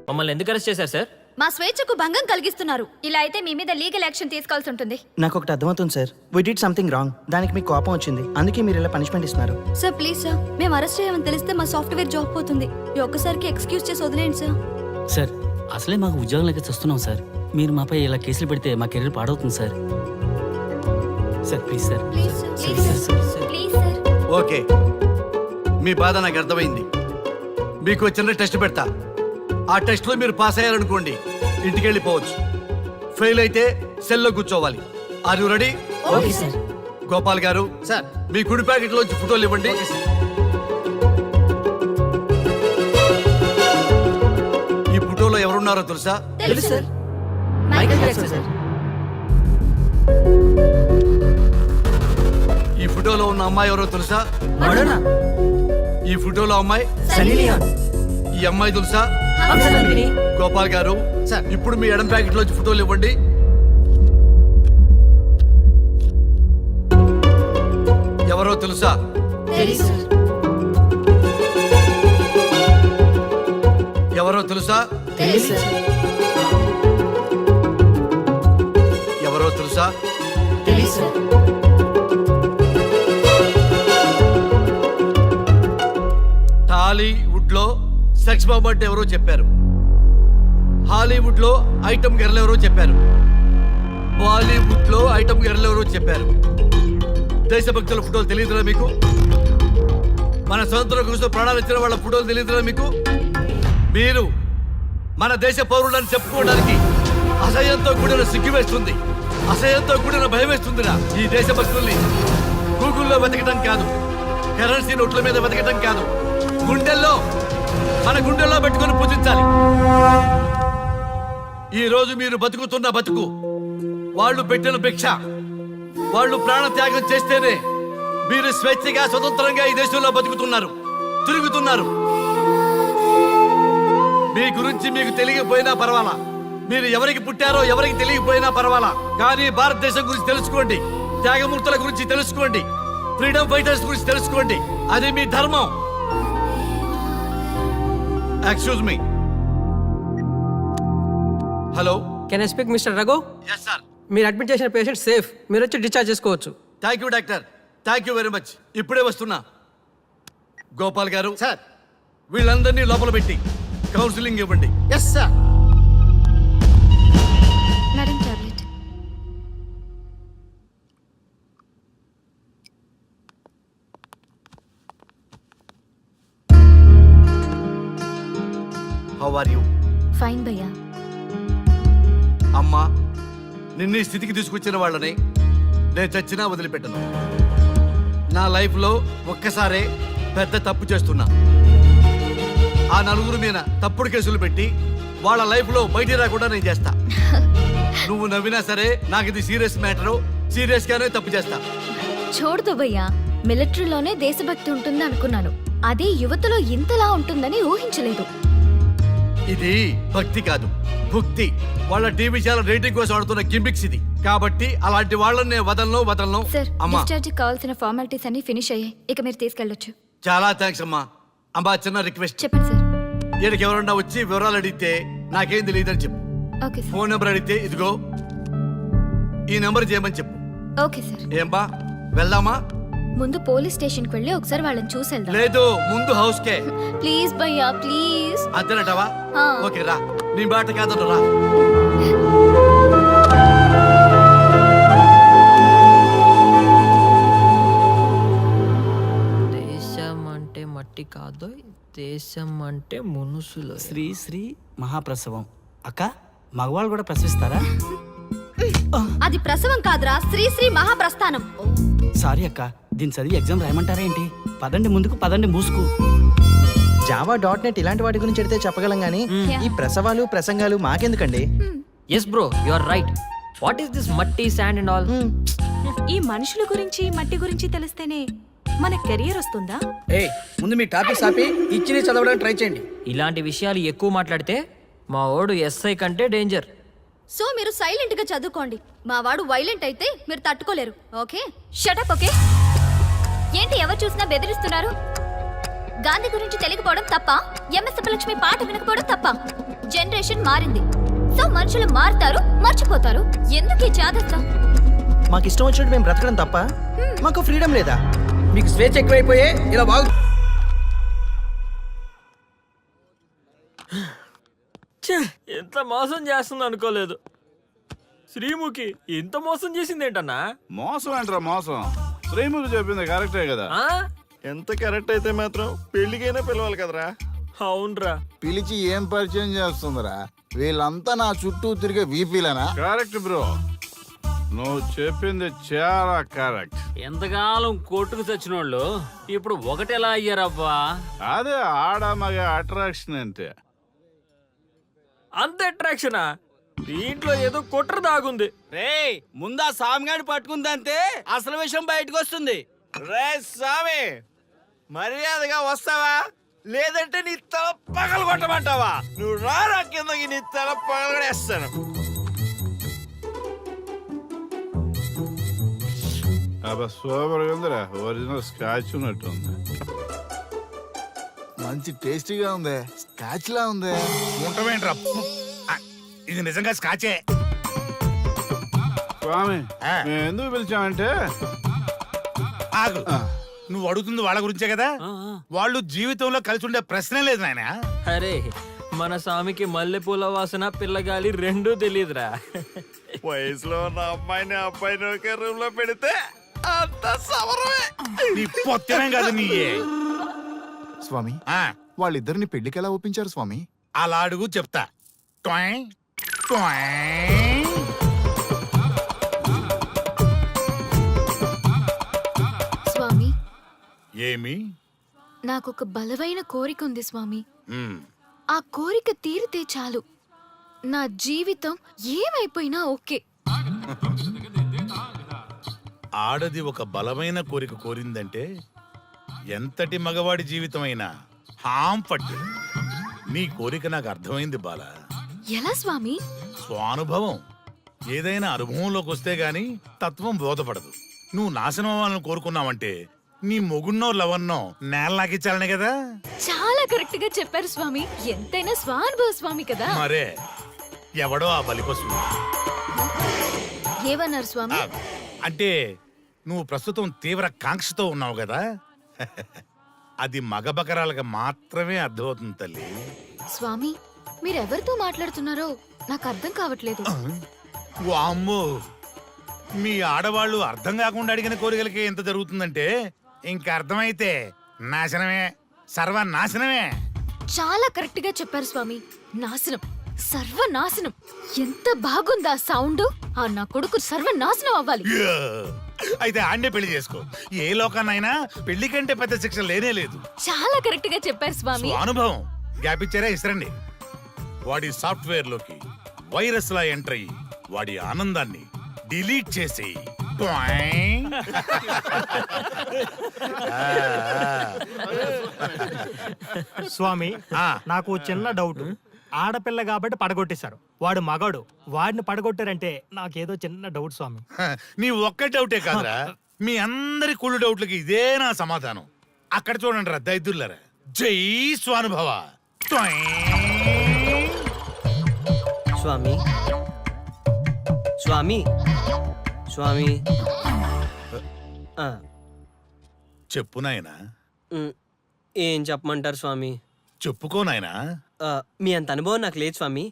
మమ్మల్ని ఎందుకు అరెస్ట్ చేశారు సార్? మా స్వేచ్ఛకు భంగం కలిగిస్తున్నారు. ఇలా అయితే మీ మీద లీగల్ యాక్షన్ తీసుకోవాల్సి ఉంటుంది. నాకు ఒకటి అర్థమవుతుంది sir, we did something wrong. దానికి మీకు కోపం వచ్చింది, అందుకే మీరు ఇలా పనిష్మెంట్ ఇస్తున్నారు. సార్ ప్లీజ్ సార్, మేము అరెస్ట్ చేయమని తెలిస్తే మా సాఫ్ట్వేర్ జాబ్ పోతుంది. ఈ ఒక్కసారికి ఎక్స్క్యూజ్ చేసి వదిలేండి సార్. సార్ అసలే మాకు ఉద్యోగం లేక చూస్తున్నాం సార్. మీరు మాపై ఇలా కేసులు పెడితే మా కెరీర్ పాడవుతుంది sir. Sir please sir. Please sir, please sir, please sir. Okay, మీ బాధ నాకు అర్థమైంది. మీకు చిన్న టెస్ట్ పెడతా. ఆ టెస్ట్లో మీరు పాస్ అయ్యారనుకోండి, ఇంటికి వెళ్ళిపోవచ్చు. ఫెయిల్ అయితే సెల్లో కూర్చోవాలి. Are you ready? Okay sir. Gopal గారు సార్, మీ కుడి ప్యాకెట్లోంచి ఫోటోలు ఇవ్వండి. ఈ ఫోటోలో ఎవరున్నారో తెలుసా? తెలుసు సార్. Michael Jackson sir. ఈ ఫోటోలో ఉన్న అమ్మాయి ఎవరో తెలుసా? మడోనా. ఈ ఫోటోలో అమ్మాయి సన్నీ లియోన్. ఈ అమ్మాయి తెలుసా? హంసనందిని. గోపాల్ గారు సార్. ఇప్పుడు మీ ఎడం ప్యాకెట్లోంచి ఫోటోలు ఇవ్వండి. ఎవరో తెలుసా? తెలుసు సార్. ఎవరో తెలుసా? తెలుసు సార్. ఎవరో తెలుసా? తెలుసు సార్. టాలీవుడ్ లో సెక్స్ బాంబ్ అంటే ఎవరో చెప్పారు. హాలీవుడ్ లో ఐటమ్ గర్ల్ ఎవరో చెప్పారు. బాలీవుడ్ లో ఐటమ్ గర్ల్ ఎవరో చెప్పారు. దేశభక్తుల ఫోటోలు తెలియదురా మీకు? మన స్వతంత్రం కోసం ప్రాణాలు ఇచ్చిన వాళ్ళ ఫోటోలు తెలియదురా మీకు? మీరు మన దేశ పౌరులని చెప్పుకోవడానికి అసహ్యంతో కూడిన సిగ్గు వేస్తుంది, అసహ్యంతో కూడిన భయం వేస్తుందిరా. ఈ దేశభక్తుల్ని గూగుల్లో వెతకడం కాదు, కరెన్సీ నోట్ల మీద వెతకడం కాదు, గుండెల్లో మన గుండెల్లో పెట్టుకొని పూజించాలి. ఈ రోజు మీరు బతుకుతున్న బతుకు వాళ్ళు పెట్టిన భిక్ష. వాళ్ళు ప్రాణ త్యాగం చేస్తేనే మీరు స్వేచ్ఛగా స్వతంత్రంగా ఈ దేశంలో బతుకుతున్నారు, తిరుగుతున్నారు. మీ గురించి మీకు తెలియకపోయినా పర్వాలా, మీరు ఎవరికి పుట్టారో ఎవరికి తెలియకపోయినా పర్వాలా, కానీ భారతదేశం గురించి తెలుసుకోండి, త్యాగమూర్తుల గురించి తెలుసుకోండి, ఫ్రీడమ్ ఫైటర్స్ గురించి తెలుసుకోండి. అది మీ ధర్మం. Excuse me. Hello, can I speak mister Raghu? Yes sir. మీరు అడ్మిట్ చేసిన పేషెంట్ సేఫ్, మీరు వచ్చి డిశ్చార్జ్ చేసుకోవచ్చు. Thank you doctor, thank you very much. ఇప్పుడే వస్తున్నా. గోపాల్ గారు సార్. వీళ్ళందరినీ లోపల పెట్టి కౌన్సిలింగ్ ఇవ్వండి. Yes sir. Madam tablet. How are you? Fine భయ్యా. అమ్మా, నిన్ను ఈ స్థితికి తీసుకొచ్చిన వాళ్ళని నేను చచ్చినా వదిలిపెట్టను. నా లైఫ్లో ఒక్కసారే పెద్ద తప్పు చేస్తున్నా. ఆ నలుగురు మీద తప్పుడు కేసులు పెట్టి వాళ్ళ లైఫ్లో బయట రాకుండా నేను చేస్తా. నువ్వు నవ్వినా సరే నాకు ఇది సీరియస్ మ్యాటరు, సీరియస్గానే తప్పు చేస్తా. చూడదు భయ్యా, మిలిటరీలోనే దేశభక్తి ఉంటుంది అనుకున్నాను, అదే యువతలో ఇంతలా ఉంటుందని ఊహించలేదు. ఇది భక్తి కాదు, భుక్తి. వాళ్ళ టీవీ ఛానల్ రేటింగ్ కోసం ఆడుతున్న గిమిక్స్ ఇది. కాబట్టి అలాంటి వాళ్ళని నేను వదలను. సార్, అమ్మా, డిశ్చార్జ్ కావాల్సిన ఫార్మాలిటీస్ అన్ని ఫినిష్ అయ్యాయి, ఇక మీరు తీసుకెళ్ళొచ్చు. చాలా థ్యాంక్స్ అమ్మా. అమ్మా, చిన్న రిక్వెస్ట్. చెప్పండి సార్. ఈయనకి ఎవరన్నా వచ్చి వివరాలు అడిగితే నాకేం తెలియదని చెప్పు. Okay sir. ఫోన్ నెంబర్ అడిగితే ఇదిగో ఈ నెంబర్ చేయమని చెప్పు. Okay sir. ఏం బా, వెళ్దామా? ముందు పోలీస్ స్టేషన్కి వెళ్ళి ఒకసారి వాళ్ళని చూసి వెళ్దాం. లేదు, ముందు హౌస్ కే. ప్లీజ్ భయ్యా, ప్లీజ్. అంతేనటవా? ఆ. ఓకే రా, నీ బాట కాదన్న రా. దేశం అంటే మట్టి కాదు, దేశం అంటే మనుషులు. శ్రీ శ్రీ మహాప్రసవం. అక్క, మగవాళ్ళు కూడా ప్రసవిస్తారా? అది ప్రసవం కాదురా, శ్రీ మహాప్రస్థానం. సారీ అక్క, దీన్ని చదివి ఎగ్జామ్ రాయమంటారా ఏంటి? పదండి ముందుకు, పదండి మూసుకు. జావా .net ఇలాంటి వాటి గురించి అడిగితే చెప్పగలం గానీ ఈ ప్రసవాలు ప్రసంగాలు మాకెందుకండి? Yes bro, you are right. What is this మట్టి, శాండ్ అండ్ ఆల్? ఈ మనుషుల గురించి మట్టి గురించి తెలిస్తేనే మన కెరియర్ వస్తుందా? ముందు మీ టాపిక్స్ ఆపి ఇచ్చి చదవడానికి ట్రై చేయండి. ఇలాంటి విషయాలు ఎక్కువ మాట్లాడితే మా ఓడు ఎస్ఐ కంటే డేంజర్. సో మీరు సైలెంట్ గా చదువుకోండి. మా వాడు వైలెంట్ అయితే మీరు తట్టుకోలేరు. Okay, shut up. ఓకే, ఏంటి ఎవరు చూసినా బెదిరిస్తున్నారు? గాంధీ గురించి తెలియకపోవడం తప్ప, ఎంఎస్ సుబ్బలక్ష్మి పాట వినకపోవడం తప్ప. జనరేషన్ మారింది, సో మనుషులు మారుతారు, మర్చిపోతారు. ఎందుకు ఈ చాదస్తం? మాకు ఇష్టం వచ్చినట్టు మేము బ్రతకడం తప్ప మాకు ఫ్రీడమ్ లేదా? మీకు స్వేచ్ఛ ఎక్కువైపోయే ఇలా బాగు. ఎంత మోసం చేస్తుంది అనుకోలేదు. శ్రీముఖి ఇంత మోసం చేసింది ఏంటన్నా? మోసం ఏంట్రా మోసం? శ్రీముఖి చెప్పింది కరెక్టే కదా. ఎంత కరెక్ట్ అయితే మాత్రం పెళ్లికైనా పిలవాలి కదరా. అవునరా. పిలిచి ఏం పరిచయం చేస్తుందిరా? వీళ్ళంతా నా చుట్టూ తిరిగే వీపీలేనా? కరెక్ట్ బ్రో, నువ్వు చెప్పింది చాలా కరెక్ట్. ఎంతకాలం కొట్టుకు చచ్చినోళ్ళు ఇప్పుడు ఒకటెలా అయ్యారబ్బా? అదే ఆడ మగ అట్రాక్షన్ అంటే. అంత అట్రాక్షనా? దీంట్లో ఏదో కుట్ర దాగుంది. రే ముందా సామిగాని పట్టుకుందంటే అసలు విషయం బయటకు వస్తుంది. రే స్వామి, మర్యాదగా వస్తావా లేదంటే నీ తల పగలు కొట్టమంటావా? నువ్వు రారా కిందకి, నీ తల పగలగడేస్తాను. అబ్బా సూపర్ ఉందిరా, ఒరిజినల్ స్కాచ్ ఉన్నట్టుంది. మంచి టేస్టీగా ఉంది, స్కాచ్ లా ఉంది. ఉంటామేంట్రా? ఇది నిజంగా స్కాచే. స్వామి మేము ఎందుకు పిలిచామంటే ఆగు, నువ్వు అడుగుతుంది వాళ్ళ గురించే కదా. వాళ్ళు జీవితంలో కలిసి ఉండే ప్రశ్నే లేదు నాయన. అరే మన స్వామికి మల్లెపూల వాసన పిల్లగాలి రెండూ తెలియదురా. వయసులో ఉన్న అమ్మాయిని అబ్బాయిని ఒకే రూమ్ లో పెడితే అంత సమరమే. నీ పొత్తమే కాదు నీయే. స్వామి, ఆ, వాళ్ళిద్దరిని పెళ్లికి ఎలా ఒప్పించారు స్వామి? అలా అడుగు చెప్తా. టొయ్, టొయ్. స్వామి, ఏమి? నాకొక బలమైన కోరిక ఉంది స్వామి. ఉమ్, ఆ కోరిక తీరితే చాలు, నా జీవితం ఏమైపోయినా ఓకే. ఆడది ఒక బలమైన కోరిక కోరిందంటే ఎంతటి మగవాడి జీవితమైనా హాం పట్టు. నీ కోరిక నాకు అర్థమైంది బాల. ఎలా స్వామి? స్వానుభవం. ఏదైనా అనుభవంలోకి వస్తే గాని తత్వం బోధపడదు. నువ్వు నాశనం అవ్వాలని కోరుకున్నావంటే నీ మొగున్నో లవన్నో నేలలాగిచ్చాలనే కదా. చాలా కరెక్ట్ గా చెప్పారు స్వామి. ఎంతైనా స్వానుభవ స్వామి కదా. మరే ఎవడో ఆ బలిపశు. ఏమన్నారు స్వామి? అంటే నువ్వు ప్రస్తుతం తీవ్ర కాంక్షతో ఉన్నావు కదా. అది మగ బకరాలకు మాత్రమే అర్థమవుతుంది తల్లి. స్వామి, మీరెవరితో మాట్లాడుతున్నారో నాకు అర్థం కావట్లేదు. వామ్మో, మీ ఆడవాళ్ళు అర్థం కాకుండా అడిగిన కోరికలకి ఎంత జరుగుతుందంటే ఇంకా అర్థమైతే నాశనమే, సర్వనాశనమే. చాలా కరెక్ట్ గా చెప్పారు స్వామి. నాశనం, సర్వనాశనం. ఎంత బాగుందా సౌండ్? ఆ నా కొడుకు సర్వనాశనం అవ్వాలి. యా! అయితే ఆండే పెళ్లి చేసుకో. ఏ లోకాన్నైనా పెళ్లి కంటే పెద్ద శిక్ష లేనే లేదు. చాలా కరెక్ట్ గా చెప్పారు స్వామి. అనుభవం గ్యాప్ ఇచ్చారా? ఇసరండి. వాడి సాఫ్ట్వేర్ లోకి వైరస్ లా ఎంటర్ అయ్యి వాడి ఆనందాన్ని డిలీట్ చేసి స్వామి, నాకు చిన్న డౌట్. ఆడపిల్ల కాబట్టి పడగొట్టేశారు, వాడు మగాడు, వాడిని పడగొట్టారంటే నాకేదో చిన్న డౌట్ స్వామి. నీ ఒక్క డౌటే కాదురా, మీ అందరి కుళ్ళు డౌట్లకి ఇదే నా సమాధానం. అక్కడ చూడండి రా దైదుర్లరా. జై స్వానుభవ. స్వామి స్వామి స్వామి చెప్పు నాయనా. ఏం చెప్పమంటారు స్వామి? చెప్పుకో నాయనా. మీ అంత అనుభవం నాకు లేదు స్వామి,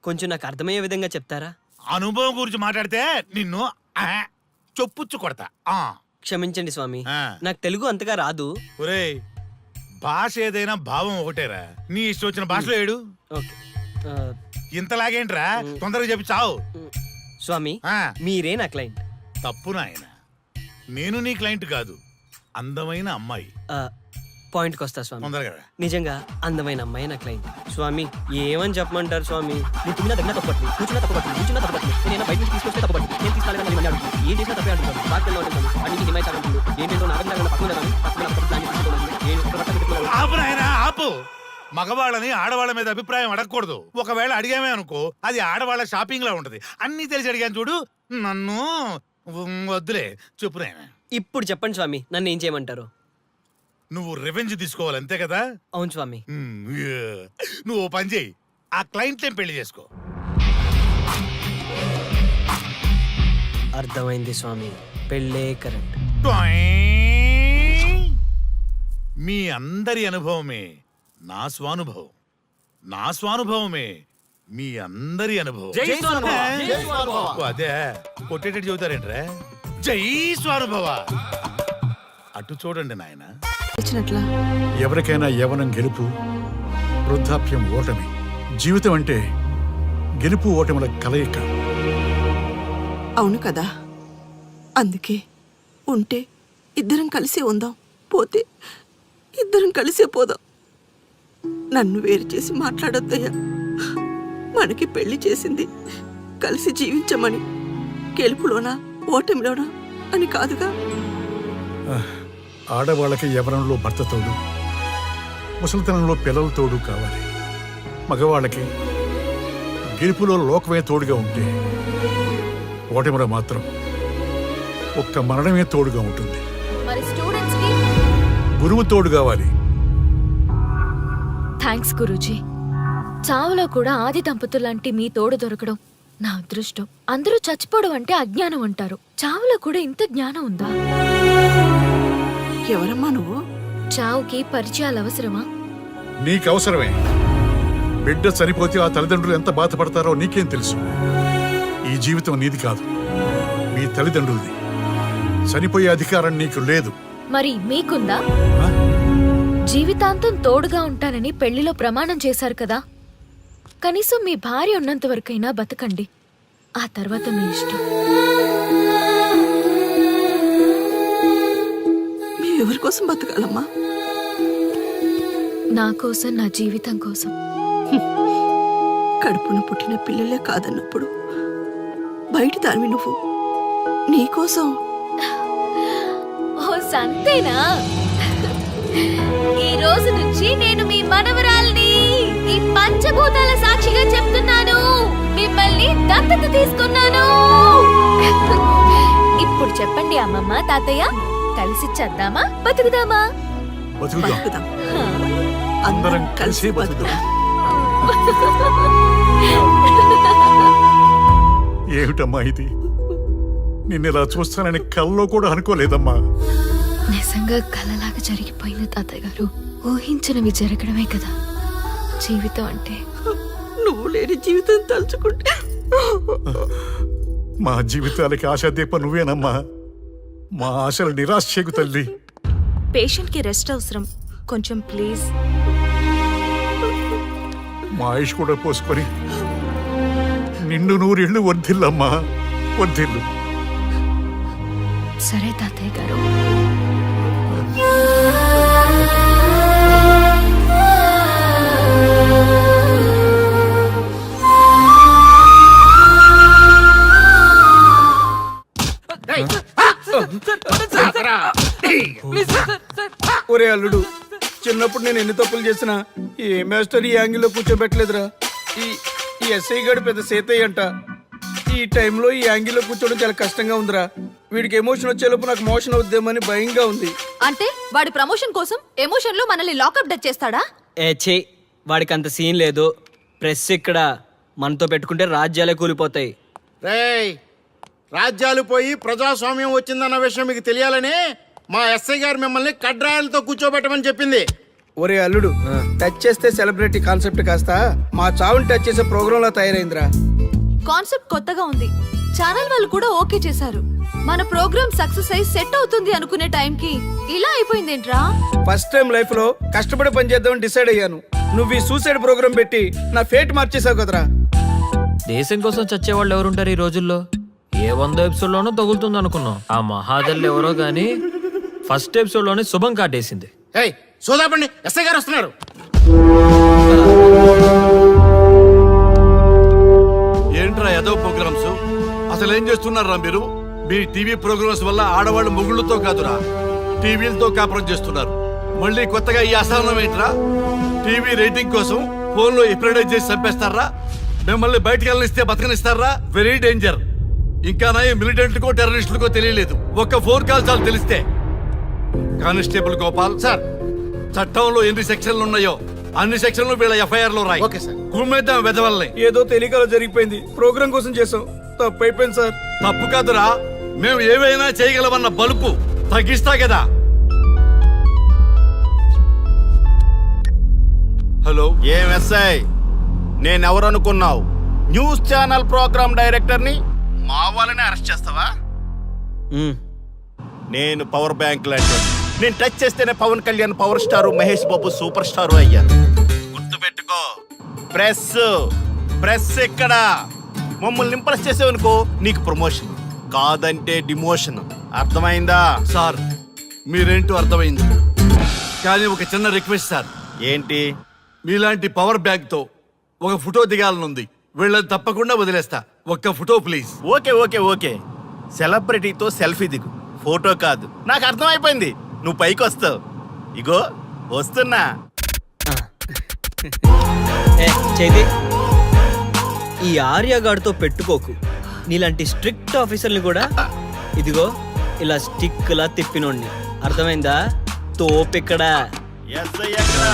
కొంచెం నాకు అర్థమయ్యే విధంగా చెప్తారా? అనుభవం గురించి మాట్లాడితే నిన్ను చొప్పుచ్చు కొడతా. క్షమించండి స్వామి, నాకు తెలుగు అంతగా రాదు. ఒరేయ్, భాష ఏదైనా భావం ఒకటేరా. నీ ఇష్టం వచ్చిన భాషలో ఏడు. ఓకే. ఇంతలాగేంట్రా, తొందరగా చెప్పి చావు. స్వామి, మీరే నా క్లయింట్. తప్పు నాయన, నేను నీ క్లయింట్ కాదు, అందమైన అమ్మాయి. పాయింట్కి వస్తా స్వామి. తొందరగా. నిజంగా అందమైన అమ్మాయి నా క్లయింట్. స్వామి ఏమని చెప్పమంటారు స్వామి? నేను తిన్నా దగ్గర తప్పట్లేదు, కూర్చున్నా తప్పట్లేదు, కూర్చున్నా తప్పట్లేదు, నేను బయట నుంచి తీసుకొస్తే తప్పట్లేదు, నేను తీసుకెళ్ళాలని మళ్ళీ అడుగుతాను, ఏం చేసినా తప్పే అడుగుతాను, బాధ్యతలో ఉంటాను, అన్నింటి హిమాయి చాలంటుంది, ఏంటంటే నాగంగా పక్కన ఆపు నాయనా, ఆపు. మగవాళ్ళని ఆడవాళ్ళ మీద అభిప్రాయం అడగకూడదు. ఒకవేళ అడిగామే అనుకో, అది ఆడవాళ్ళ షాపింగ్ లా ఉంటది. అన్ని తెలిసి అడిగాను చూడు, నన్ను వద్దులే. చెప్పు నాయనా. ఇప్పుడు చెప్పండి స్వామి, నన్ను ఏం చేయమంటారు? నువ్వు రివెంజ్ తీసుకోవాలి అంతే కదా? అవును స్వామి. నువ్వు ఓ పని చేయి, ఆ క్లయింట్లే పెళ్లి చేసుకో. అర్థమైంది స్వామి, పెళ్ళే కరెక్ట్. టొయ్! మీ అందరి అనుభవమే నా స్వానుభవం, నా స్వానుభవమే మీ అందరి అనుభవం. ఓ, అదే కొట్టేటట్టు చెబుతారేంట్రా? జై స్వానుభవ. అటు చూడండి నాయన. ఎవరికైనా యవనం గెలుపు, వృద్ధాప్యం ఓటమి. జీవితం అంటే గెలుపు ఓటముల కలయిక. అవును కదా, అందుకే ఉంటే ఇద్దరం కలిసే ఉందాం, పోతే ఇద్దరం కలిసే పోదాం. నన్ను వేరు చేసి మాట్లాడొద్దయ్యా. మనకి పెళ్లి చేసింది కలిసి జీవించమని, గెలుపులోనా ఓటమిలోనా అని కాదుగా. ఆడవాళ్ళకి యవనంలో భర్త తోడు, ముసలితనంలో పిల్లల తోడు కావాలి. మగవాళ్ళకి గెలుపులో లోకమే తోడుగా ఉంటే, ఓటమిలో మాత్రం ఒక్క మరణమే తోడుగా ఉంటుంది. మరి స్టూడెంట్స్ కి గురువు తోడు కావాలి. థ్యాంక్స్ గురూజీ. చావులో కూడా ఆది దంపతులాంటి మీ తోడు దొరకడం నా అదృష్టం. అందరూ చచ్చిపోవడం అంటే అజ్ఞానం అంటారు, చావులో కూడా ఇంత జ్ఞానం ఉందా? ఎవరమ్మా నువ్వు? చావుకి పరిచయాలు అవసరమా? నీకు అవసరమే. బిడ్డ చనిపోతే ఆ తల్లిదండ్రులు ఎంత బాధపడతారో నీకేం తెలుసు? ఈ జీవితం నీది కాదు, మీ తల్లిదండ్రులది. చనిపోయే అధికారం నీకు లేదు. మరి మీకుందా? జీవితాంతం తోడుగా ఉంటానని పెళ్లిలో ప్రమాణం చేశారు కదా, కనీసం మీ భార్య ఉన్నంత వరకైనా బతకండి, ఆ తర్వాత మీ ఇష్టం. ఎవరి కోసం బతకాలమ్మా? నా కోసం, నా జీవితం కోసం. కడుపున పుట్టిన పిల్లలే కాదన్నప్పుడు బయట దానివి నువ్వు, నీకోసం. ఓ సంతేనా? ఈ రోజు నుంచి నేను మీ మనవరాల్ని, ఈ పంచభూతాల సాక్షిగా చెప్తున్నాను, మిమ్మల్ని దత్తత తీసుకున్నాను. ఇప్పుడు చెప్పండి అమ్మమ్మ, తాతయ్య, కలిసి చద్దామా బతుకుదామా? బతుకుదాం, అందరం కలిసి బతుకుదాం. ఏమిటమ్మా ఇది? నిన్నెలా చూస్తానని కల్లో కూడా అనుకోలేదమ్మా. నిజంగా కలలాగా జరిగిపోయింది తాతయ్య గారు. ఊహించినవి జరగడమే కదా జీవితం అంటే. నువ్వు లేని జీవితం తలుచుకుంటే మా జీవితాలకి ఆశాదీప నువ్వేనమ్మా. మా ఆశలు నిరాశ చేయకు తల్లి. పేషెంట్ కి రెస్ట్ అవసరం, కొంచెం ప్లీజ్. మా ఆయుష్ కూడా పోసుకొని నిండు నూరేళ్లు వర్ధిల్లమ్మా, వర్ధిల్లు. సరే తాతయ్య గారు. ఒరే అల్లుడు, చిన్నప్పుడు నేను ఎన్ని తప్పులు చేసినా ఏ మాస్టర్ ఈ యాంగిల్లో కూర్చోబెట్టలేదురా. ఈ ఎస్ఐ గడు పెద్ద సేతయ్య అంట. ఈ టైంలో ఈ యాంగిల్లో కూర్చోవడం చాలా కష్టంగా ఉందిరా. వీడికి ఎమోషన్ వచ్చేలోపు నాకు మోషన్ అవుద్దేమని భయంగా ఉంది. అంటే వాడి ప్రమోషన్ కోసం ఎమోషన్ లో మనల్ని లాకప్ డెత్ చేస్తాడా? ఛీ, వాడికి అంత సీన్ లేదు. ప్రెస్ ఇక్కడ మనతో పెట్టుకుంటే రాజ్యాలే కూలిపోతాయి. రేయ్, రాజ్యాలు పోయి ప్రజాస్వామ్యం వచ్చిందన్న విషయం మీకు తెలియాలని మా ఎస్ఐ గారు మిమ్మల్ని కడ్రాయలతో కూర్చోబెట్టమని చెప్పింది. ఒరే అల్లుడు, టచ్ చేస్తే సెలబ్రిటీ కాన్సెప్ట్ కాస్త మా చావుని టచ్ చేసే ప్రోగ్రామ్ లా తయారైందిరా. కాన్సెప్ట్ కొత్తగా ఉంది, ఛానల్ వాళ్ళు కూడా ఓకే చేశారు. మన ప్రోగ్రామ్ సక్సెస్ అయి సెట్ అవుతుంది అనుకునే టైంకి ఇలా అయిపోయిందేంట్రా? ఫస్ట్ టైం లైఫ్ లో కష్టపడి పని చేద్దామని డిసైడ్ అయ్యాను. నువ్వు ఈ సూసైడ్ ప్రోగ్రామ్ పెట్టి నా ఫేట్ మార్చేసావు కదరా. దేశం కోసం చచ్చేవాళ్ళు ఎవరుంటారు ఈ రోజుల్లో? ఏ 100 ఎపిసోడ్లోనో తగులుతుంది అనుకున్నాం. ఆ మహాదల్ ఎవరో గానీ ఫస్ట్ ఎపిసోడ్ లోనే శుభం కాటేసింది. ఏయ్, సోదాపండి, ఎస్ఐ గారు వస్తున్నారు. ఏంట్రా ఏదో ప్రోగ్రామ్స్? అసలు ఏం చేస్తున్నారా మీరు? మీ టీవీ ప్రోగ్రామ్స్ వల్ల ఆడవాళ్ళు మొగుళ్ళతో కాదురా, టీవీలతో కాపురం చేస్తున్నారు. మళ్ళీ కొత్తగా ఈ అసహనం ఏంట్రా? టీవీ రేటింగ్ కోసం ఫోన్లో ఎప్రిడైజ్ చేసి చంపేస్తారా? మిమ్మల్ని బయటకు వెళ్ళనిస్తే బతకనిస్తారా? Very danger. ఇంకా నా మిలిటెంట్లకో టెర్రరిస్టులకో తెలియలేదు, ఒక్క ఫోన్ కాల్ చాలు తెలిస్తే. Constable Gopal, sir. చట్టంలో ఎన్ని సెక్షన్లు ఉన్నాయో అన్ని సెక్షన్లు వీళ్ళ ఎఫ్ఐఆర్ లో రాయి. Okay sir. కుమ్మేద్దాం వెదవల్ని. ఏదో తెలియకలో జరిగిపోయింది, ప్రోగ్రామ్ కోసం చేసాం, తప్పు అయిపోయింది సార్. తప్పు కాదురా, మేము ఏవైనా చేయగలమన్న బలుపు తగ్గిస్తా కదా. హలో, ఏం ఎస్ఐ, నేనెవరనుకున్నావు? న్యూస్ ఛానల్ ప్రోగ్రామ్ డైరెక్టర్ని మా వాళ్ళని అరెస్ట్ చేస్తావా? నేను పవర్ బ్యాంక్ లాంటి, నేను టచ్ చేస్తేనే Pawan Kalyan power star, Mahesh Babu super star అయ్యారు. గుర్తుపెట్టుకో, ప్రెస్ ఇక్కడ మమ్మల్ని ఇంప్రెస్ చేసేవనుకో నీకు ప్రమోషన్, కాదంటే డిమోషన్. అర్థమైందా? సార్ మీరేంటో అర్థమైంది, కానీ ఒక చిన్న రిక్వెస్ట్ సార్. ఏంటి? మీలాంటి పవర్ బ్యాంక్ తో ఒక ఫోటో దిగాలనుంది. వీళ్ళని తప్పకుండా వదిలేస్తా, ఒక్క ఫోటో ప్లీజ్. ఓకే సెలబ్రిటీతో సెల్ఫీ దిగు, ఫోటో కాదు. నాకు అర్థమైపోయింది, నువ్వు పైకి వస్తావు. ఇగో వస్తున్నా. చైతి, ఈ ఆర్యగాడితో పెట్టుకోకు. నీలాంటి స్ట్రిక్ట్ ఆఫీసర్ని కూడా ఇదిగో ఇలా స్టిక్లా తిప్పినోడిని. అర్థమైందా? తోపెక్కడ? ఎస్ఐ ఎక్కడ?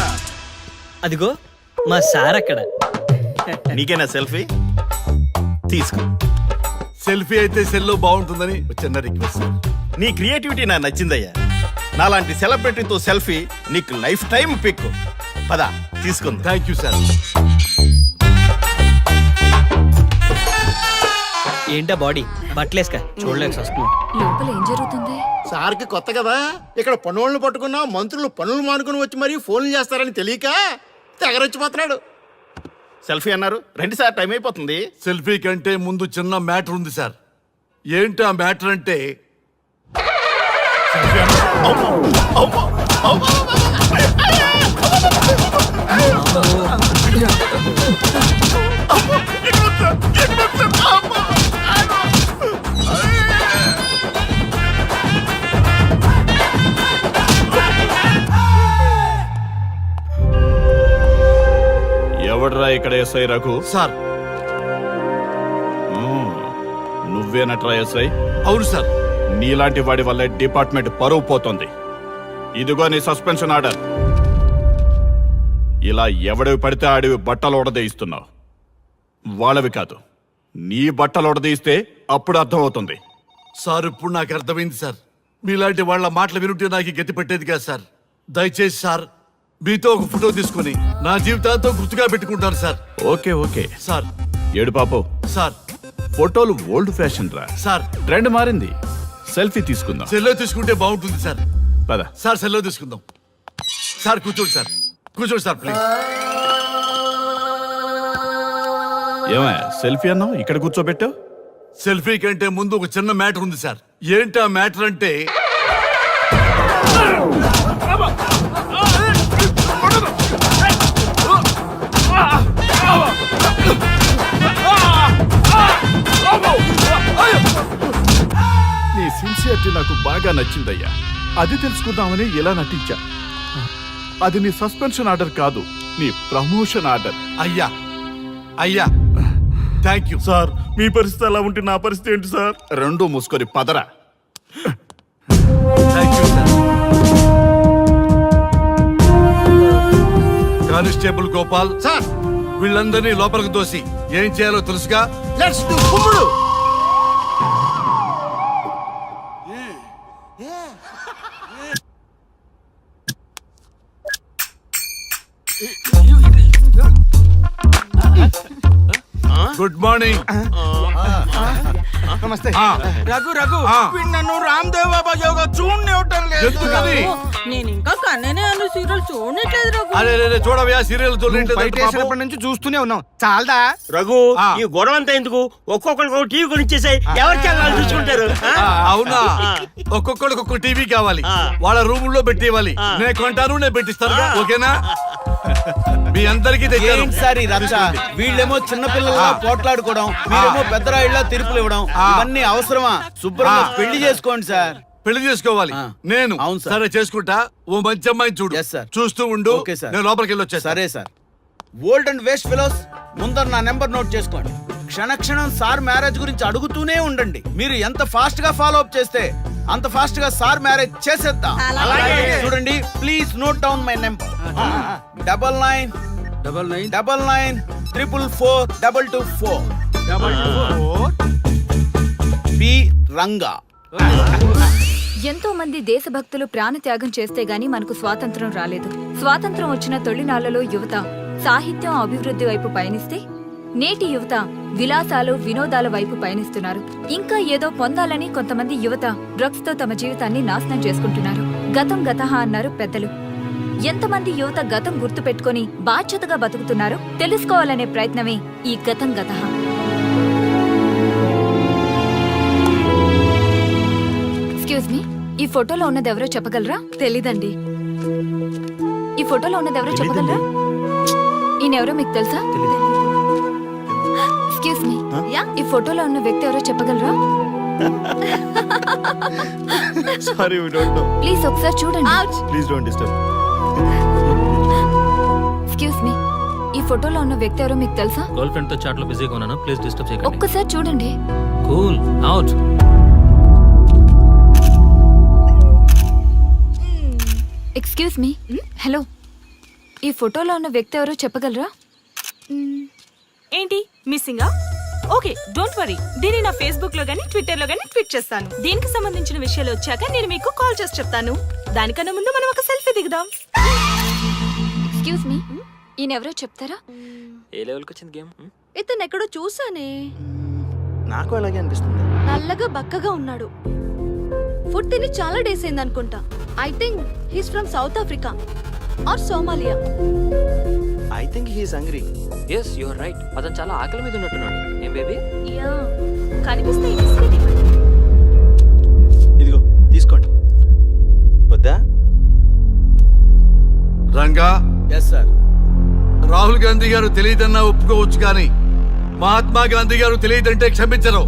అదిగో మా సార్ అక్కడ. నీకేనా సెల్ఫీ? తీసుకో. సెల్ఫీ అయితే సెల్లో బాగుంటుందని ఒక చిన్న రిక్వెస్ట్ సార్. నీ క్రియేటివిటీ నాకు నచ్చిందయ్యా. నాలాంటి సెలబ్రిటీతో సెల్ఫీ నీకు లైఫ్ టైం పిక్. పద తీసుకుందా. Thank you sir. ఏంటా బాడీ బట్టలేసుక చూడలేక వస్తున్నాం. లోపల ఏం జరుగుతుంది? సార్కి కొత్త కదా, ఇక్కడ పనులను పట్టుకున్నా మంత్రులు పనులు మానుకుని వచ్చి మరీ ఫోన్లు చేస్తారని తెలియక తెగరొచ్చిపోతున్నాడు. సెల్ఫీ అన్నారు, రండి సార్, టైం అయిపోతుంది. సెల్ఫీ కంటే ముందు చిన్న మ్యాటర్ ఉంది సార్. ఏంటి ఆ మ్యాటర్ అంటే, ఎవడ్రా ఇక్కడ ఎస్ఐ రఘు? సార్ నువ్వేనట్రా ఎస్ఐ? అవును సార్. నీలాంటి వాడి వల్ల డిపార్ట్మెంట్ పరువు పోతుంది. ఇదిగో నీ సస్పెన్షన్ ఆర్డర్. ఇలా ఎవడివి పడితే ఆడివి బట్టలు ఉడదీయిస్తున్నావు. వాళ్ళవి కాదు, నీ బట్టలు ఉడదీయిస్తే అప్పుడు అర్థమవుతుంది. సార్ ఇప్పుడు నాకు అర్థమైంది సార్. మీలాంటి వాళ్ళ మాటలు వినుంటే నాకు గతి పెట్టేది కాదు సార్. దయచేసి సార్ మీతో ఒక ఫోటో తీసుకుని నా జీవితాంతో గుర్తుగా పెట్టుకుంటాను సార్. Okay sir. ఏడు పాపం సార్. ఫోటోలు ఓల్డ్ ఫ్యాషన్ రా. సార్ ట్రెండ్ మారింది, సెల్ఫీ తీసుకుందాం. సెల్లో తీసుకుంటే బాగుంటుంది సార్. పద సార్ సెల్లో తీసుకుందాం. సార్ కూర్చోండి సార్, కూర్చోండి సార్ ప్లీజ్. ఏమయ్య సెల్ఫీ అన్నావు, ఇక్కడ కూర్చోబెట్టావు? సెల్ఫీ కంటే ముందు ఒక చిన్న మ్యాటర్ ఉంది సార్. ఏంటి ఆ మ్యాటర్ అంటే, నీ సిన్సియరిటీ నాకు బాగా నచ్చిందయ్యా. అది తెలుసుకుందామని ఇలా నటించా. అది నీ సస్పెన్షన్ ఆర్డర్ కాదు, నీ ప్రమోషన్ ఆర్డర్. అయ్యా థ్యాంక్ యూ సార్, మీ పరిస్థితి అలా ఉంటే నా పరిస్థితి ఏంటి సార్? రెండు మూసుకొని పదరా. Thank you sir. Constable Gopal sir, వీళ్ళందరినీ లోపలికి తోసి ఏం చేయాలో తెలుసుగా. లెట్స్ డు కుమ్ముడు. Good morning. నమస్తే. రఘు రఘు ఆ. వీడు నన్ను రామ్ దేవ్ బాబా యోగా చూడనివ్వటం లేదు. ఎందుకని? నేను ఇంకా కన్ననే అను సీరియల్ చూడట్లేదు రఘు. అరే చూడవయ్యా, సీరియల్ బయటేసినప్పటి నుంచి చూస్తూనే ఉన్నాం, చాలదా? రఘు, ఆ. ఈ గొడవ అంతా ఎందుకు? ఒక్కొక్కరికి టీవీ కొనిచ్చేసాయి, ఎవరి ఛానల్ చూసుకుంటారు. అవునా? ఒక్కొక్కడికి ఒక్కొక్క టీవీ కావాలి, ఆ. వాళ్ళ రూముల్లో పెట్టివ్వాలి. ఆ. నేను కొంటాను, నేను పెట్టిస్తాను. ఓకేనా? మీ అందరికీ తెచ్చాను. సార్ వీళ్ళేమో చిన్నపిల్లల పోట్లాడుకోవడం, మీరేమో పెద్దరాయిళ్ళ తీర్పులు ఇవ్వడం, ఇవన్నీ అవసరమా? శుభ్రంగా పెళ్లి చేసుకోండి సార్. పెళ్లి చేసుకోవాలి నేను. అవును సార్. సరే చేసుకుంటా. ఓ మంచి అమ్మాయిని చూడు. Yes, sir. చూస్తూ ఉండు. Okay, sir. నేను లోపలికి వెళ్ళి వచ్చేస్తా. సరే sir. Old and waste fellows, ముందర నా నెంబర్ నోట్ చేసుకోండి. క్షణక్షణం సార్ మ్యారేజ్ గురించి అడుగుతూనే ఉండండి. మీరు ఎంత ఫాస్ట్ గా ఫాలో అప్ చేస్తే అంత ఫాస్ట్ గా సార్ మ్యారేజ్ చేసేద్దాం. చూడండి, please note down my number. 9999442224 B Ranga. ఎంతో మంది దేశభక్తులు ప్రాణత్యాగం చేస్తే గాని మనకు స్వాతంత్రం రాలేదు. స్వాతంత్రం వచ్చిన తొలినాళ్లలో యువత సాహిత్యం అభివృద్ధి వైపు పయనిస్తే నేటి యువత విలాసాలు వినోదాల వైపు పయనిస్తున్నారు. ఇంకా ఏదో పొందాలని కొంతమంది యువత డ్రగ్స్ తో తమ జీవితాన్ని నాశనం చేసుకుంటున్నారు. గతం గతహ అన్నారు పెద్దలు. ఎంతమంది యువత గతం గుర్తు పెట్టుకుని బాధ్యతగా బతుకుతున్నారో తెలుసుకోవాలనే ప్రయత్నమే ఈ గతం గతహ. ఎక్స్క్యూజ్ మీ, ఈ ఫోటోలో ఉన్నది ఎవరో చెప్పగలరా? తెలీదండి. ఈ ఫోటోలో ఉన్నది ఎవరో చెప్పగలరా? ఈయనెవరో మీకు తెలుసా? ఎక్స్క్యూజ్ మీ, ఈ ఫోటోలో ఉన్న వ్యక్తి ఎవరో చెప్పగలరా? Sorry, we don't know. Please ఒకసారి చూడండి. Please don't disturb. Excuse me, ఈ ఫోటోలో ఉన్న వ్యక్తి ఎవరో మీకు తెలుసా? గర్ల్ ఫ్రెండ్ తో చాట్ లో బిజీగా ఉన్నాను, ప్లీజ్ డిస్టర్బ్ చేయకండి. ఒక్కసారి చూడండి. Cool out. Excuse me, hello, ఈ ఫోటోలో ఉన్న వ్యక్తి ఎవరో చెప్పగలరా? ఏంటి మిస్సింగా? Okay, don't worry. దీన్ని నా ఫేస్బుక్ లో గానీ ట్విట్టర్ లో గానీ ట్వీట్ చేస్తాను. దీనికి సంబంధించిన విషయాలు వచ్చాక నేను మీకు కాల్ చేసి చెప్తాను. దానికన్నా ముందు మనం ఒక సెల్ఫీ దిగుదాం. ఎక్స్క్యూజ్ మీ, ఈయన ఎవరో చెప్తారా? ఏ లెవెల్కి వచ్చింది గేమ్? ఇతను ఎక్కడో చూసానే. నాకు అలాగే అనిపిస్తుంది. నల్లగా బక్కగా ఉన్నాడు. ఫుడ్ తిని చాలా డేస్ అయింది అనుకుంటా. I think he's from South Africa or Somalia. I think he is hungry. Yes you are right. అతను చాలా ఆకలి మీద ఉన్నట్టున్నాడు. ఏం బేబీ? యా, కనిపిస్తే ఈ బిస్కెట్ ఇవ్వండి. ఇదిగో తీసుకోండి. వద్దా? Ranga, yes sir. రాహుల్ గాంధీ గారు తెలియదన్నా ఒప్పుకోవచ్చు, కానీ మహాత్మా గాంధీ గారు తెలియదంటే క్షమించరు.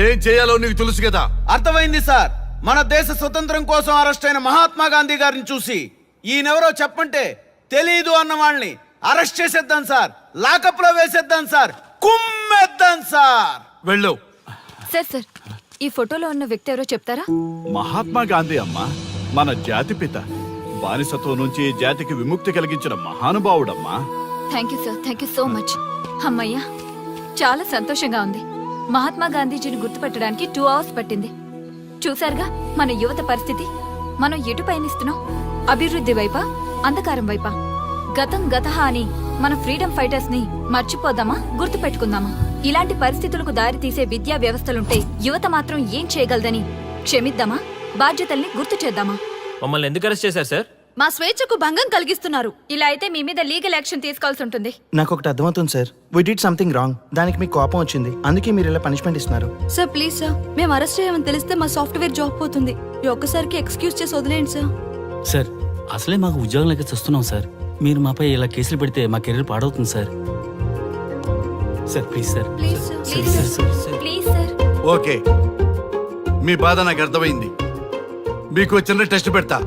ఏం చేయాలో నీకు తెలుసు కదా. అర్థమైంది సార్. మన దేశ స్వతంత్రం కోసం అరెస్ట్ అయిన మహాత్మా గాంధీ గారిని చూసి ఈయనెవరో చెప్పంటే తెలీదు అన్న వాళ్ళని అరెస్ట్ చేసేద్దాం సార్. లాకప్ లో వేసేద్దాం సార్. కుమ్మేద్దాం సార్. వెళ్ళు. సార్, ఈ ఫోటోలో ఉన్న వ్యక్తి ఎవరో చెప్తారా? మహాత్మా గాంధీ అమ్మా, మన జాతిపిత. బానిసత్వం నుంచి జాతికి విముక్తి కలిగించిన మహానుభావుడమ్మా. Thank you sir, thank you so much. అమ్మయ్యా, చాలా సంతోషంగా ఉంది. మహాత్మా గాంధీజీని గుర్తుపెట్టడానికి 2 hours పట్టింది. చూసారుగా మన యువత పరిస్థితి. మనం ఎటు పయనిస్తున్నాం? అభివృద్ధి వైపా, అంధకారం వైపా? గతం గతహ అని మన ఫ్రీడమ్ ఫైటర్స్ ని మర్చిపోదామా, గుర్తు పెట్టుకుందామా? ఇలాంటి పరిస్థితులకు దారి తీసే విద్యా వ్యవస్థలుంటే యువత మాత్రం ఏం చేయగలదని క్షమిద్దామా, బాధ్యతల్ని గుర్తు చేద్దామా? మమ్మల్ని ఎందుకు అరెస్ట్ చేశారు సార్? మా స్వేచ్ఛకు భంగం కలిగిస్తున్నారు. ఇలా అయితే మీ మీద లీగల్ యాక్షన్ తీసుకోవాల్సి ఉంటుంది. నాకు ఒకటి అర్థమవుతుంది sir. We did something wrong. దానికి మీకు కోపం వచ్చింది, అందుకే మీరు ఇలా పనిష్మెంట్ ఇస్తున్నారు. సార్ ప్లీజ్ సార్, మేము అరెస్ట్ చేయమని తెలిస్తే మా సాఫ్ట్వేర్ జాబ్ పోతుంది. ఈ ఒక్కసారికి ఎక్స్క్యూజ్ చేసి వదిలేండి సార్. సార్, అసలే మాకు ఉద్యోగం లేక చూస్తున్నాం సార్. మీరు మాపై ఇలా కేసులు పెడితే మా కెరీర్ పాడవుతుంది sir. Sir please sir. Please sir, please sir. Okay, మీ బాధ నాకు అర్థమైంది. మీకు చిన్న టెస్ట్ పెడతా.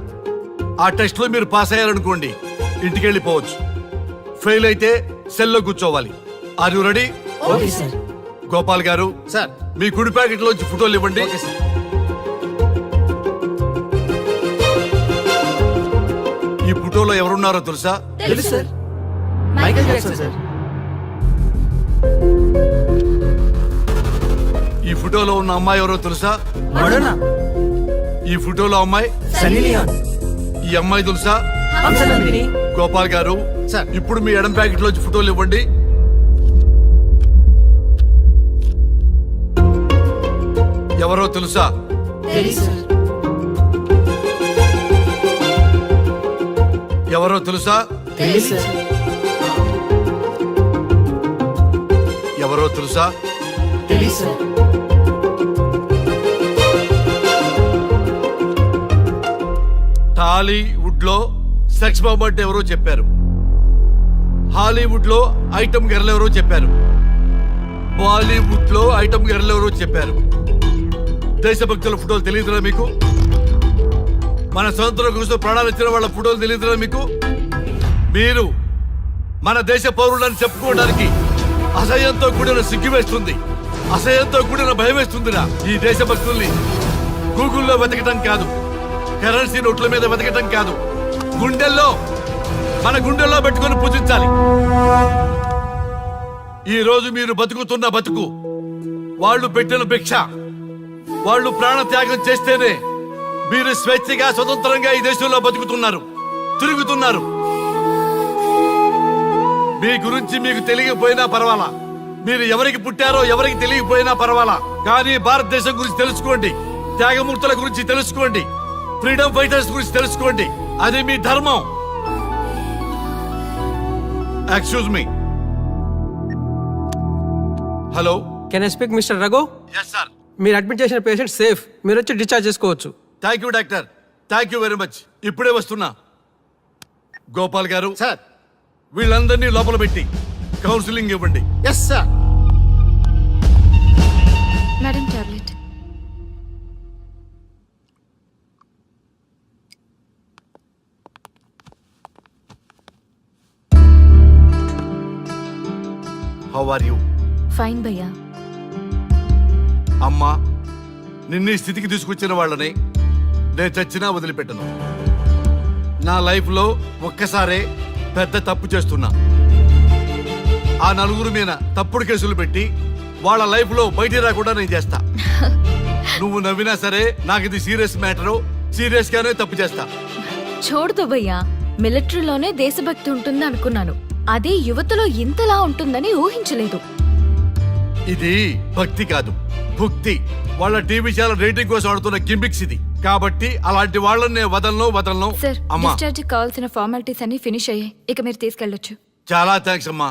ఆ టెస్ట్ లో మీరు పాస్ అయ్యారనుకోండి, ఇంటికి వెళ్ళిపోవచ్చు. ఫెయిల్ అయితే సెల్లో కూర్చోవాలి. Are you ready? Okay sir. Gopal గారు, సార్, మీ కుడి ప్యాకెట్ లోంచి ఫోటోలు ఇవ్వండి. ఈ ఫోటోలో ఎవరున్నారో తెలుసా? తెలుసు సార్. Michael Jackson sir. ఈ ఫోటోలో ఉన్న అమ్మాయి ఎవరో తెలుసా? మడోనా. ఈ ఫోటోలో అమ్మాయి సన్నీ లియోన్. ఈ అమ్మాయి తెలుసా? హంసనందిని. గోపాల్ గారు, సార్. ఇప్పుడు మీ ఎడం ప్యాకెట్ లోంచి ఫోటోలు ఇవ్వండి. ఎవరో తెలుసా? తెలుసు సార్. ఎవరో తెలుసా? తెలుసు సార్. ఎవరో తెలుసా? తెలుసు సార్. టాలీవుడ్ లో సెక్స్ బాంబ్ అంటే ఎవరో చెప్పారు. హాలీవుడ్ లో ఐటమ్ గర్ల్ ఎవరో చెప్పారు. బాలీవుడ్ లో ఐటమ్ గర్ల్ ఎవరో చెప్పారు. దేశభక్తుల ఫోటోలు తెలియదురా మీకు? మన స్వతంత్రం కోసం ప్రాణాలు ఇచ్చిన వాళ్ళ ఫోటోలు తెలియదురా మీకు? మీరు మన దేశ పౌరులని చెప్పుకోవడానికి అసహ్యంతో కూడిన సిగ్గు వేస్తుంది, అసహ్యంతో కూడిన భయం వేస్తుందిరా. ఈ దేశభక్తుల్ని గూగుల్లో వెతకటం కాదు, కరెన్సీ నోట్ల మీద వెతకటం కాదు, గుండెల్లో మన గుండెల్లో పెట్టుకొని పూజించాలి. ఈ రోజు మీరు బతుకుతున్న బతుకు వాళ్ళు పెట్టిన భిక్ష. వాళ్ళు ప్రాణత్యాగం చేస్తేనే మీరు స్వేచ్ఛగా స్వతంత్రంగా ఈ దేశంలో బతుకుతున్నారు, తిరుగుతున్నారు. మీ గురించి మీకు తెలియకపోయినా పర్వాలా, మీరు ఎవరికి పుట్టారో ఎవరికి తెలియకపోయినా పర్వాలా, కానీ భారతదేశం గురించి తెలుసుకోండి, త్యాగమూర్తుల గురించి తెలుసుకోండి, ఫ్రీడమ్ ఫైటర్స్ గురించి తెలుసుకోండి. అది మీ ధర్మం. Excuse me. Hello, can I speak mister Raghu? Yes sir. మీరు అడ్మిట్ చేసిన పేషెంట్ సేఫ్, మీరు వచ్చి డిశ్చార్జ్ చేసుకోవచ్చు. Thank you doctor, thank you very much. ఇప్పుడే వస్తున్నా. గోపాల్ గారు సార్. వీళ్ళందరినీ లోపల పెట్టి కౌన్సిలింగ్ ఇవ్వండి. Yes sir. Madam tablet. How are you? Fine భయ్యా. అమ్మా, నిన్న ఈ స్థితికి తీసుకొచ్చిన వాళ్ళని నేను చచ్చినా వదిలిపెట్టను. నా లైఫ్లో ఒక్కసారే పెద్ద తప్పు చేస్తున్నా. ఆ నలుగురు మీద తప్పుడు కేసులు పెట్టి వాళ్ళ లైఫ్లో బయటికి రాకుండా నేను చేస్తా. నువ్వు నవ్వినా సరే నాకు ఇది సీరియస్ మ్యాటరు, సీరియస్ గానే తప్పు చేస్తా. చూడదు భయ్యా, మిలిటరీలోనే దేశభక్తి ఉంటుంది అనుకున్నాను, అదే యువతలో ఇంతలా ఉంటుందని ఊహించలేదు. ఇది భక్తి కాదు, భుక్తి. వాళ్ళ టీవీ ఛానల్ రేటింగ్ కోసం ఆడుతున్న గిమిక్స్ ఇది. కాబట్టి అలాంటి వాళ్ళని నేను వదలను. సార్, అమ్మా, డిశ్చార్జ్ కావాల్సిన ఫార్మాలిటీస్ అన్ని ఫినిష్ అయ్యాయి, ఇక మీరు తీసుకెళ్ళొచ్చు. చాలా థ్యాంక్స్ అమ్మా.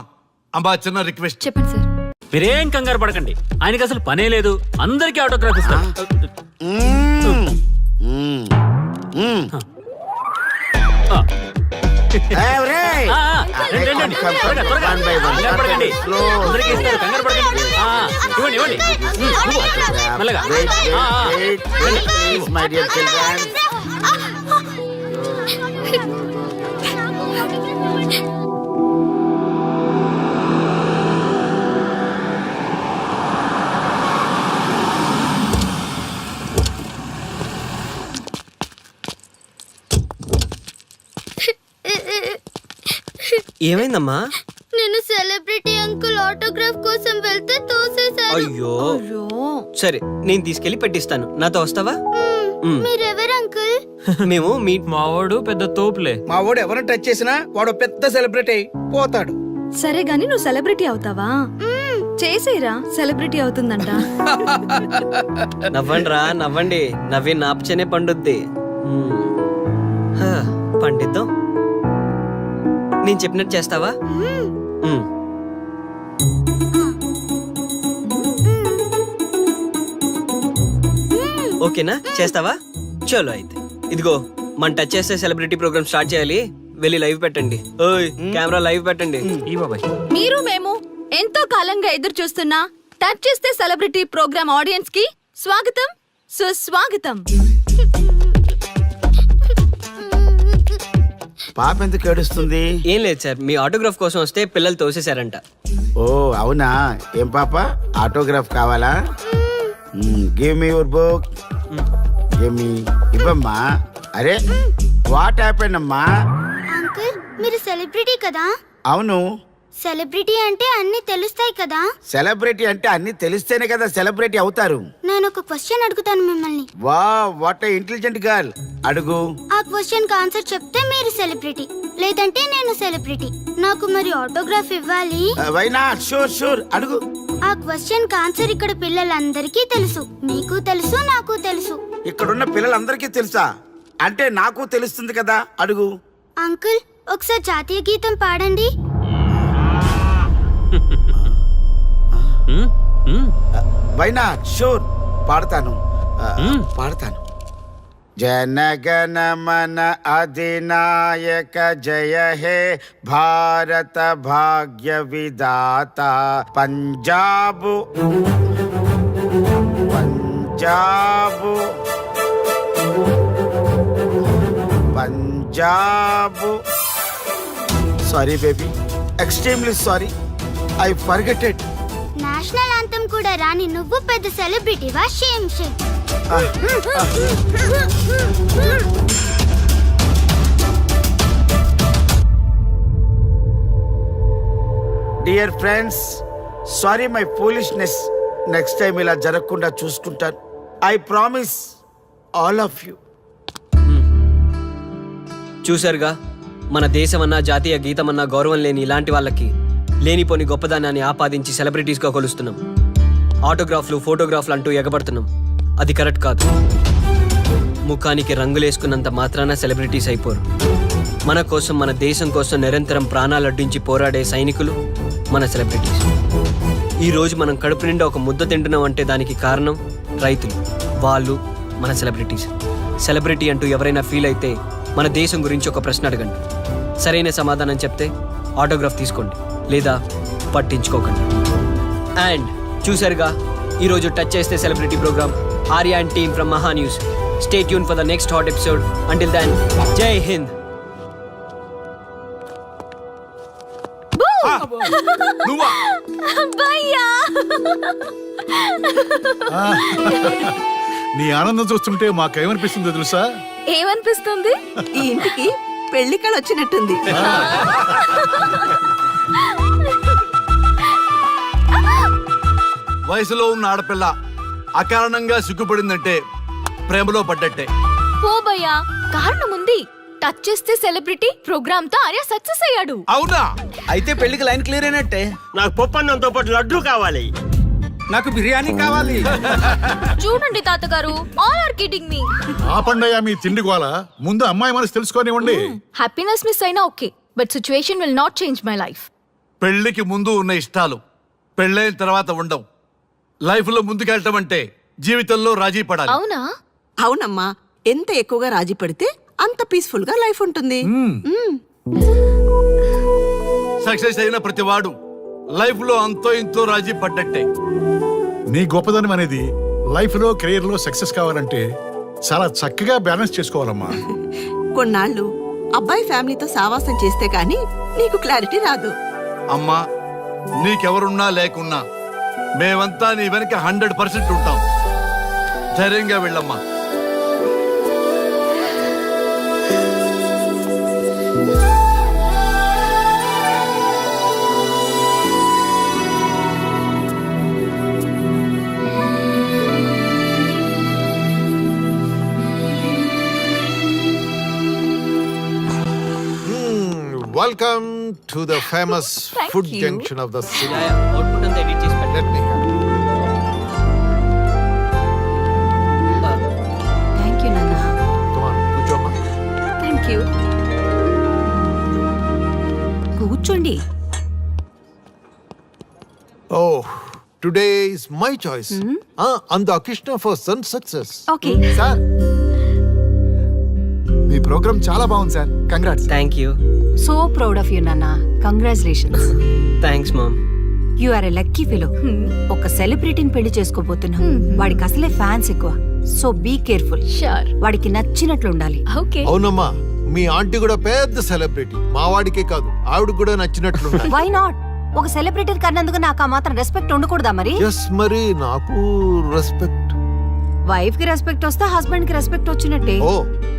అమ్మా, చిన్న రిక్వెస్ట్. చెప్పండి సార్. మీరేం కంగారు పడకండి, ఆయనకి అసలు పనే లేదు, అందరికీ ఆటోగ్రాఫ్ ఇస్తారు. రండి, రండి. త్వరగా, త్వరగా. కంగారు పడకండి. అందరికీ ఇస్తారు, కంగారు పడకండి. ఇవ్వండి, ఇవ్వండి. ఇవ్వు. మెల్లగా. రండి. ఏమైందమ్మా? నేను సెలబ్రిటీ అంకుల్ ఆటోగ్రాఫ్ కోసం వెళ్తే తోసేశారు. అయ్యో, సరే నేను తీసుకెళ్లి పెట్టిస్తాను. నాతో వస్తావా? మీరెవరు అంకుల్? మేము మీ మావాడు పెద్ద తోపులే. మా వాడు ఎవరిని టచ్ చేసినా వాడు పెద్ద సెలబ్రిటీ అయి పోతాడు. సరే గాని నువ్వు సెలబ్రిటీ అవుతావా? చేసేరా, సెలబ్రిటీ అవుతుందంట. నవ్వండి రా, నవ్వండి. నవ్వి నాపచనే పండుద్ది. పండిద్దాం. నేను చెప్పినట్టు చేస్తావా? ఓకేనా? చేస్తావా? చలో అయితే. ఇదిగో, మన టచ్ చేస్తే సెలబ్రిటీ ప్రోగ్రామ్ స్టార్ట్ చేయాలి. వెళ్ళి లైవ్ పెట్టండి. ఓయ్, కెమెరా లైవ్ పెట్టండి. ఈ బాబాయ్, మీరు మేము ఎంతో కాలంగా ఎదురు చూస్తున్న టచ్ చేస్తే సెలబ్రిటీ ప్రోగ్రామ్ ఆడియన్స్ కి స్వాగతం, సుస్వాగతం. పాప ఎందుకు ఏడుస్తుంది? ఏం లేదు సార్, మీ ఆటోగ్రాఫ్ కోసం వస్తే పిల్లలు తోసేశారంట. ఓ అవునా? ఏం పాప, ఆటోగ్రాఫ్ కావాలా? Give me your book. Give me. ఇవ్వమ్మా. అరే, వాట్ హ్యాపెండ్ అమ్మా? అంకుల్, మీరు సెలబ్రిటీ కదా? అవును. సెలబ్రిటీ అంటే అన్ని తెలుస్తాయి కదా? సెలబ్రిటీ అంటే అన్ని తెలిస్తేనే కదా సెలబ్రిటీ అవుతారు. నేను ఒక క్వశ్చన్ అడుగుతాను మిమ్మల్ని. వా, వాట్ ఏ ఇంటెలిజెంట్ గర్ల్. అడుగు. ఆ క్వశ్చన్ కి ఆన్సర్ చెప్తే మీరు సెలబ్రిటీ, లేదంటే నేను సెలబ్రిటీ. నాకు మరి ఆటోగ్రాఫ్ ఇవ్వాలి. Why not? షూర్ షూర్, అడుగు. ఆ క్వశ్చన్ కి ఆన్సర్ ఇక్కడ పిల్లలందరికీ తెలుసు, మీకు తెలుసు, నాకు తెలుసు. ఇక్కడున్న పిల్లలందరికీ తెలుసా? అంటే నాకు తెలుస్తుంది కదా. అడుగు. అంకుల్, ఒకసారి జాతీయ గీతం పాడండి. Why not? షూర్, పాడతాను. పాడతాను. జనగణ మన అధినాయక జయ హే భారత భాగ్య విధాత. Punjab Punjab Punjab. Sorry baby, extremely sorry. I forget it. National anthem కూడా రాని నువ్వు పెద్ద సెలబ్రిటీవా? Shame shame. Dear friends, sorry my foolishness. Next time ఇలా జరగకుండా చూసుకుంటాను. I promise all of you. చూశారుగా, మన దేశమన్నా జాతీయ గీతమన్నా గౌరవం లేని ఇలాంటి వాళ్ళకి లేనిపోని గొప్పదానాన్ని ఆపాదించి సెలబ్రిటీస్గా కొలుస్తున్నాం. ఆటోగ్రాఫ్లు, ఫోటోగ్రాఫ్లు అంటూ ఎగబడుతున్నాం. అది కరెక్ట్ కాదు. ముఖానికి రంగులేసుకున్నంత మాత్రాన సెలబ్రిటీస్ అయిపోరు. మన కోసం, మన దేశం కోసం నిరంతరం ప్రాణాలు అడ్డించి పోరాడే సైనికులు మన సెలబ్రిటీస్. ఈరోజు మనం కడుపు నిండా ఒక ముద్ద తింటున్నాం అంటే దానికి కారణం రైతులు. వాళ్ళు మన సెలబ్రిటీస్. సెలబ్రిటీ అంటూ ఎవరైనా ఫీల్ అయితే మన దేశం గురించి ఒక ప్రశ్న అడగండి. సరైన సమాధానం చెప్తే ఆటోగ్రాఫ్ తీసుకోండి, లేదా పట్టించుకోకండి. అండ్ చూసారుగా, ఈరోజు టచ్ చేస్తే celebrity program. Arya and team from Maha news. Stay tune for the next hot episode. Until then, జై హింద్. నీ ఆనందం చూస్తుంటే మాకేమనిపిస్తుందో తెలుసా? ఏమనిపిస్తుంది? ఈ ఇంటికి పెళ్లి కళ వచ్చినట్టుంది. వయసులో ఉన్న ఆడపిల్ల అకారణంగా సిగ్గుపడిందంటే ప్రేమలో పడ్డట్టే. ఓ భయ్యా, కారణం ఉంది. టచ్ చేస్తే సెలబ్రిటీ ప్రోగ్రామ్ తో ఆర్య సక్సెస్ అయ్యాడు. అవునా? అయితే పెళ్లికి లైన్ క్లియర్ అయినట్టే. నాకు పప్పన్నంతో పాటు లడ్డు కావాలి. నాకు బిర్యానీ కావాలి. చూడండి తాతగారు, ఆల్ ఆర్ కిడింగ్ మీ. ఆపండయ్యా మీ తిండి గోల. ముందు అమ్మాయి మనసు తెలుసుకోనివ్వండి. హ్యాపీనెస్ మిస్ అయినా okay, but situation will not change my life. పెళ్లికి ముందు ఉన్న ఇష్టాలు పెళ్ళైన తర్వాత ఉండవు. లైఫ్లో ముందుకెళ్ళటం అంటే జీవితంలో రాజీ పడాలి. అవునా? అవునమ్మా, ఎంత ఎక్కువగా రాజీ పడితే అంత పీస్ఫుల్ గా లైఫ్ ఉంటుంది. సక్సెస్ అయిన ప్రతివాడు లైఫ్ లో అంతో ఇంతో రాజీ పడ్డట్టే. నీ గొప్పదనం అనేది లైఫ్ లో, కెరీర్ లో సక్సెస్ కావాలంటే చాలా చక్కగా బ్యాలెన్స్ చేసుకోవాలమ్మా. కొన్నాళ్ళు అబ్బాయి ఫ్యామిలీతో సావాసం చేస్తే గానీ నీకు క్లారిటీ రాదు. అమ్మా, నీకెవరున్నా లేకున్నా మేమంతా నీ వెనక 100% ఉంటాం. ధైర్యంగా వెళ్ళమ్మా. Welcome to the famous Thank food you. junction of the city. Output అంతా ఎడిట్ చేసి పెట్టండి. Let me help. Thank you నాన్న. Come on, కూర్చోమ్మా. Thank you. కూర్చోండి. Oh, today is my choice. Andakishna for son success. Okay. Sir, మీ program చాలా బాగుంది సార్. Congrats. Thank you. So proud of you నాన్న. Congratulations. Thanks mom. You are a lucky fellow. ఒక సెలబ్రిటీని పెళ్లి చేసుకోబోతున్నావు. వాడికి అసలే ఫ్యాన్స్ ఎక్కువ. So be careful. షూర్. వాడికి నచ్చినట్లు ఉండాలి. ఓకే. అవునమ్మా, మీ ఆంటీ కూడా పెద్ద సెలబ్రిటీ. మా వాడికే కాదు, ఆవిడ కూడా నచ్చినట్లు. Why not? ఒక సెలబ్రిటీ కన్నందుకు నాకు ఆ మాత్రం రెస్పెక్ట్ ఉండకూడదా మరి? ఎస్, మరి నాకు రెస్పెక్ట్. వైఫ్ కి రెస్పెక్ట్ వస్తే హస్బెండ్ కి రెస్పెక్ట్ వచ్చినట్టే. ఓ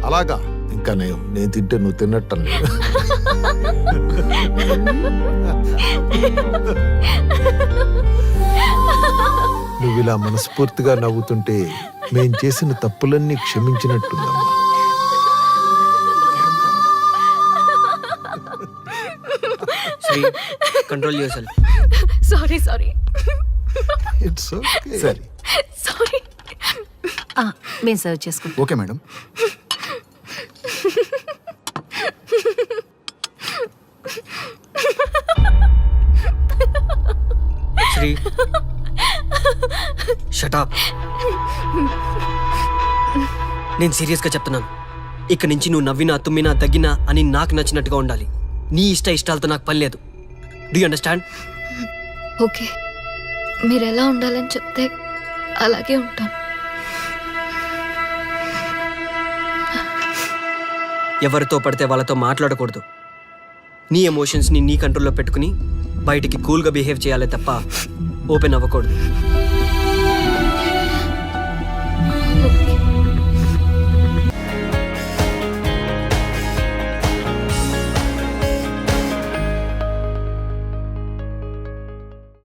అలాగా? ఇంకా నేను తింటే నువ్వు తిన్నట్టు. నువ్వు ఇలా మనస్ఫూర్తిగా నవ్వుతుంటే మేం చేసిన తప్పులన్నీ క్షమించినట్టుందమ్మా. Sri, control yourself. Sorry sorry it's okay. సరే, సారీ. మేము సర్వ్ చేసుకుంటాం. Okay madam. Sri, shut up. నేను సీరియస్గా చెప్తున్నాను. ఇక్కడి నుంచి నువ్వు నవ్వినా, తుమ్మినా, దగ్గినా అని నాకు నచ్చినట్టుగా ఉండాలి. నీ ఇష్టాలతో నాకు పని లేదు. Do you understand? ఓకే, మీరు ఎలా ఉండాలని చెప్తే అలాగే ఉంటాను. ఎవరితో పడితే వాళ్ళతో మాట్లాడకూడదు. నీ ఎమోషన్స్ని నీ కంట్రోల్లో పెట్టుకుని బయటికి కూల్గా బిహేవ్ చేయాలి తప్ప ఓపెన్ అవ్వకూడదు.